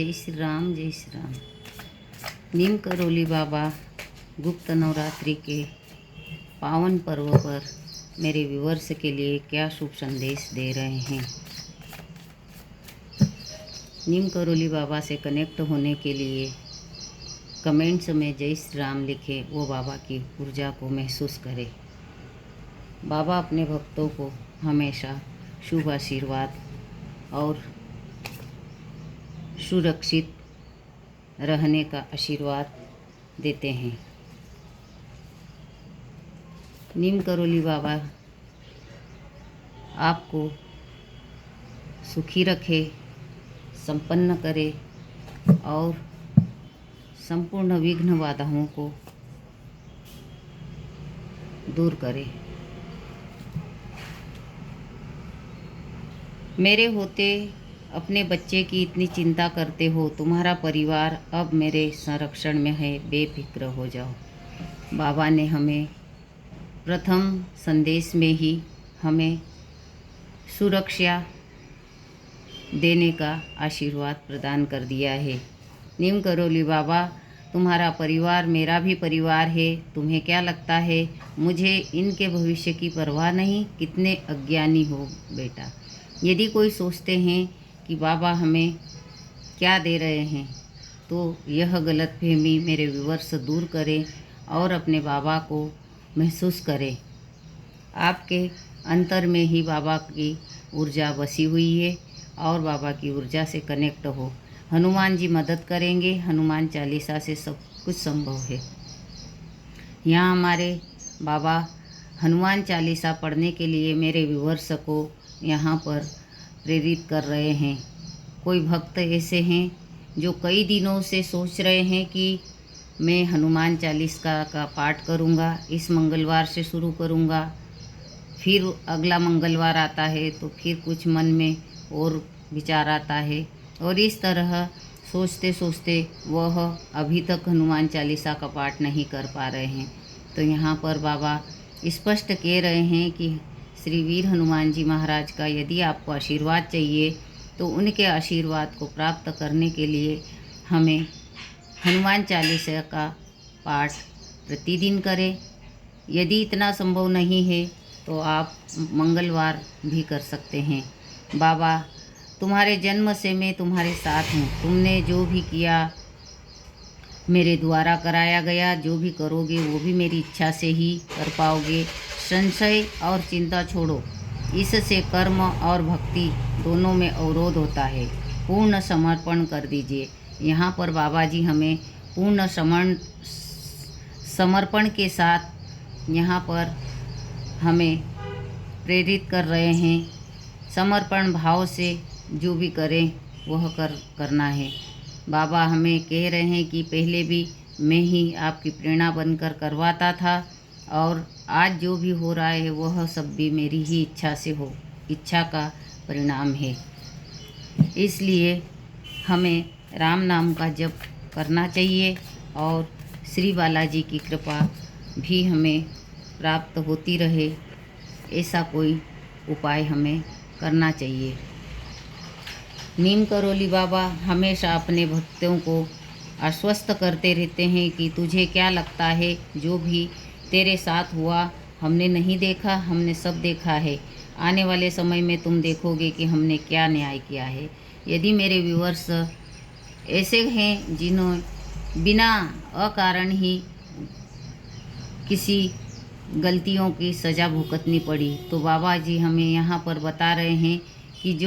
जय श्री राम, जय श्री राम। नीम करोली बाबा गुप्त नवरात्रि के पावन पर्व पर मेरे व्यूअर्स के लिए क्या शुभ संदेश दे रहे हैं। नीम करोली बाबा से कनेक्ट होने के लिए कमेंट्स में जय श्री राम लिखे, वो बाबा की ऊर्जा को महसूस करे। बाबा अपने भक्तों को हमेशा शुभ आशीर्वाद और सुरक्षित रहने का आशीर्वाद देते हैं। नीम करोली बाबा आपको सुखी रखे, संपन्न करे और संपूर्ण विघ्न बाधाओं को दूर करे। मेरे होते अपने बच्चे की इतनी चिंता करते हो, तुम्हारा परिवार अब मेरे संरक्षण में है, बेफिक्र हो जाओ। बाबा ने हमें प्रथम संदेश में ही हमें सुरक्षा देने का आशीर्वाद प्रदान कर दिया है। नीम करोली बाबा, तुम्हारा परिवार मेरा भी परिवार है। तुम्हें क्या लगता है मुझे इनके भविष्य की परवाह नहीं? कितने अज्ञानी हो बेटा। यदि कोई सोचते हैं कि बाबा हमें क्या दे रहे हैं, तो यह गलतफहमी मेरे व्यूअर्स दूर करें और अपने बाबा को महसूस करें। आपके अंतर में ही बाबा की ऊर्जा बसी हुई है और बाबा की ऊर्जा से कनेक्ट हो। हनुमान जी मदद करेंगे। हनुमान चालीसा से सब कुछ संभव है। यहाँ हमारे बाबा हनुमान चालीसा पढ़ने के लिए मेरे व्यूअर्स को यहाँ पर प्रेरित कर रहे हैं। कोई भक्त ऐसे हैं जो कई दिनों से सोच रहे हैं कि मैं हनुमान चालीसा का पाठ करूँगा, इस मंगलवार से शुरू करूँगा, फिर अगला मंगलवार आता है तो फिर कुछ मन में और विचार आता है, और इस तरह सोचते सोचते वह अभी तक हनुमान चालीसा का पाठ नहीं कर पा रहे हैं। तो यहाँ पर बाबा स्पष्ट कह रहे हैं कि श्री वीर हनुमान जी महाराज का यदि आपको आशीर्वाद चाहिए तो उनके आशीर्वाद को प्राप्त करने के लिए हमें हनुमान चालीसा का पाठ प्रतिदिन करें। यदि इतना संभव नहीं है तो आप मंगलवार भी कर सकते हैं। बाबा, तुम्हारे जन्म से मैं तुम्हारे साथ हूँ। तुमने जो भी किया मेरे द्वारा कराया गया, जो भी करोगे वो भी मेरी इच्छा से ही कर पाओगे। संशय और चिंता छोड़ो, इससे कर्म और भक्ति दोनों में अवरोध होता है। पूर्ण समर्पण कर दीजिए। यहाँ पर बाबा जी हमें पूर्ण समर्पण के साथ यहाँ पर हमें प्रेरित कर रहे हैं। समर्पण भाव से जो भी करें वह करना है। बाबा हमें कह रहे हैं कि पहले भी मैं ही आपकी प्रेरणा बनकर करवाता था, और आज जो भी हो रहा है वह सब भी मेरी ही इच्छा से हो, इच्छा का परिणाम है। इसलिए हमें राम नाम का जप करना चाहिए और श्री बालाजी की कृपा भी हमें प्राप्त होती रहे, ऐसा कोई उपाय हमें करना चाहिए। नीम करोली बाबा हमेशा अपने भक्तों को आश्वस्त करते रहते हैं कि तुझे क्या लगता है, जो भी तेरे साथ हुआ हमने नहीं देखा, हमने सब देखा है। आने वाले समय में तुम देखोगे कि हमने क्या न्याय किया है। यदि मेरे व्यूअर्स ऐसे हैं जिन्होंने बिना अकारण ही किसी गलतियों की सज़ा भुगतनी पड़ी, तो बाबा जी हमें यहाँ पर बता रहे हैं कि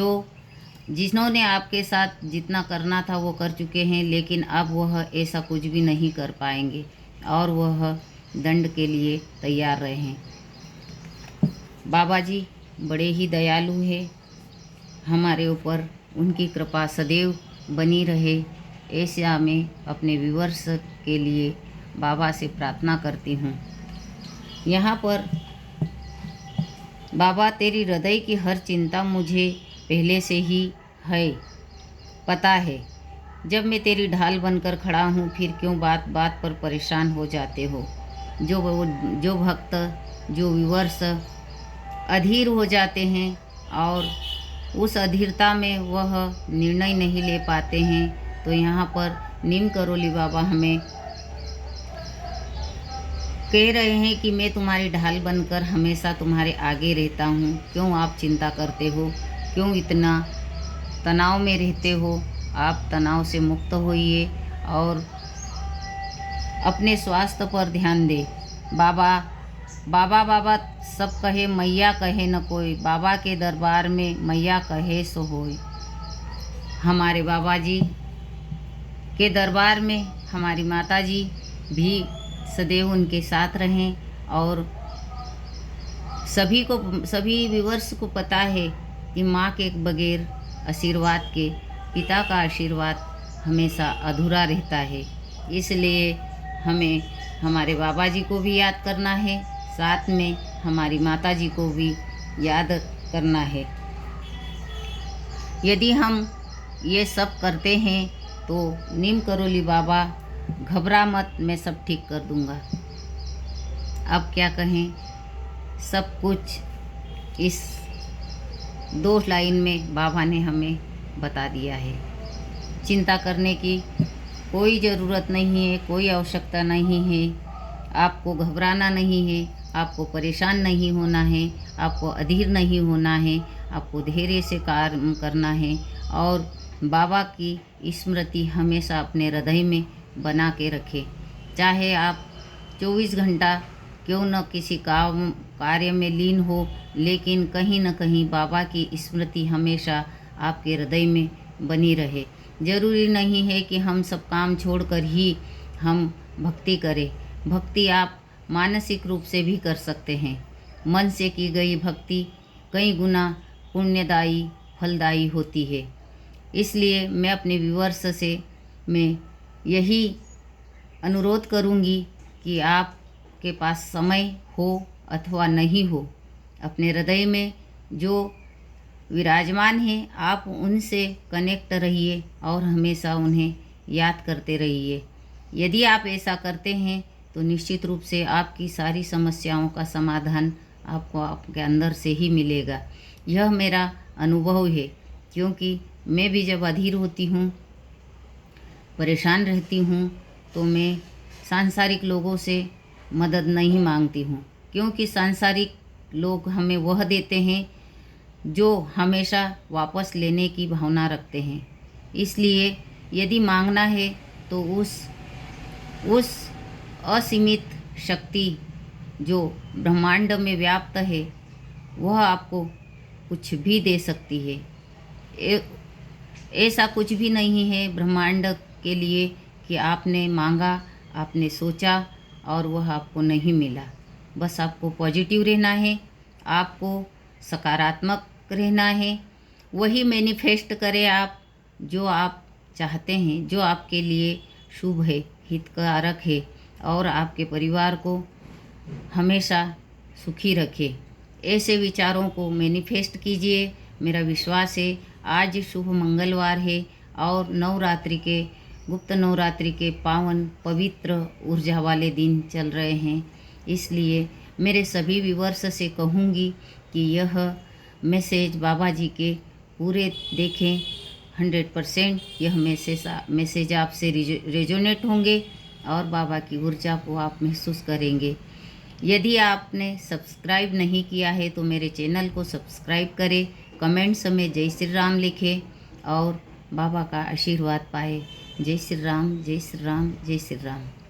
जिन्होंने आपके साथ जितना करना था वो कर चुके हैं, लेकिन अब वह ऐसा कुछ भी नहीं कर पाएंगे और वह दंड के लिए तैयार रहे हैं। बाबा जी बड़े ही दयालु हैं, हमारे ऊपर उनकी कृपा सदैव बनी रहे, ऐसा मैं अपने व्यूअर्स के लिए बाबा से प्रार्थना करती हूँ। यहाँ पर बाबा, तेरी हृदय की हर चिंता मुझे पहले से ही है, पता है। जब मैं तेरी ढाल बनकर खड़ा हूँ, फिर क्यों बात बात पर परेशान हो जाते हो। जो भक्त, जो व्यूअर्स अधीर हो जाते हैं और उस अधीरता में वह निर्णय नहीं ले पाते हैं, तो यहाँ पर नीम करोली बाबा हमें कह रहे हैं कि मैं तुम्हारी ढाल बनकर हमेशा तुम्हारे आगे रहता हूँ, क्यों आप चिंता करते हो, क्यों इतना तनाव में रहते हो। आप तनाव से मुक्त होइए और अपने स्वास्थ्य पर ध्यान दें। बाबा बाबा बाबा सब कहे, मैया कहे न कोई, बाबा के दरबार में मैया कहे सो होय। हमारे बाबा जी के दरबार में हमारी माता जी भी सदैव उनके साथ रहें। और सभी व्यूअर्स को पता है कि माँ के बगैर आशीर्वाद के पिता का आशीर्वाद हमेशा अधूरा रहता है। इसलिए हमें हमारे बाबा जी को भी याद करना है, साथ में हमारी माता जी को भी याद करना है। यदि हम ये सब करते हैं तो नीम करोली बाबा घबरा मत, मैं सब ठीक कर दूंगा। अब क्या कहें, सब कुछ इस 2 लाइन में बाबा ने हमें बता दिया है। चिंता करने की कोई ज़रूरत नहीं है, कोई आवश्यकता नहीं है। आपको घबराना नहीं है, आपको परेशान नहीं होना है, आपको अधीर नहीं होना है, आपको धैर्य से कार्य करना है और बाबा की स्मृति हमेशा अपने हृदय में बना के रखें। चाहे आप 24 घंटा क्यों न किसी कार्य में लीन हो, लेकिन कहीं न कहीं बाबा की स्मृति हमेशा आपके हृदय में बनी रहे। ज़रूरी नहीं है कि हम सब काम छोड़कर ही हम भक्ति करें। भक्ति आप मानसिक रूप से भी कर सकते हैं। मन से की गई भक्ति कई गुना पुण्यदायी फलदायी होती है। इसलिए मैं अपने व्यूअर्स से मैं यही अनुरोध करूंगी कि आपके पास समय हो अथवा नहीं हो, अपने हृदय में जो विराजमान हैं आप उनसे कनेक्ट रहिए और हमेशा उन्हें याद करते रहिए। यदि आप ऐसा करते हैं तो निश्चित रूप से आपकी सारी समस्याओं का समाधान आपको आपके अंदर से ही मिलेगा। यह मेरा अनुभव है, क्योंकि मैं भी जब अधीर होती हूँ, परेशान रहती हूँ, तो मैं सांसारिक लोगों से मदद नहीं मांगती हूँ, क्योंकि सांसारिक लोग हमें वह देते हैं जो हमेशा वापस लेने की भावना रखते हैं। इसलिए यदि मांगना है तो उस असीमित शक्ति जो ब्रह्मांड में व्याप्त है वह आपको कुछ भी दे सकती है। ऐसा कुछ भी नहीं है ब्रह्मांड के लिए कि आपने मांगा, आपने सोचा और वह आपको नहीं मिला। बस आपको पॉजिटिव रहना है, आपको सकारात्मक रहना है, वही मैनिफेस्ट करें आप जो आप चाहते हैं, जो आपके लिए शुभ है, हितकारक है और आपके परिवार को हमेशा सुखी रखे। ऐसे विचारों को मैनिफेस्ट कीजिए। मेरा विश्वास है आज शुभ मंगलवार है और गुप्त नवरात्रि के पावन पवित्र ऊर्जा वाले दिन चल रहे हैं। इसलिए मेरे सभी व्यूअर्स से कहूँगी कि यह मैसेज बाबा जी के पूरे देखें। 100% यह मैसेज आपसे रेजोनेट होंगे और बाबा की ऊर्जा को आप महसूस करेंगे। यदि आपने सब्सक्राइब नहीं किया है तो मेरे चैनल को सब्सक्राइब करें, कमेंट्स में जय श्री राम लिखें और बाबा का आशीर्वाद पाए। जय श्री राम, जय श्री राम, जय श्री राम।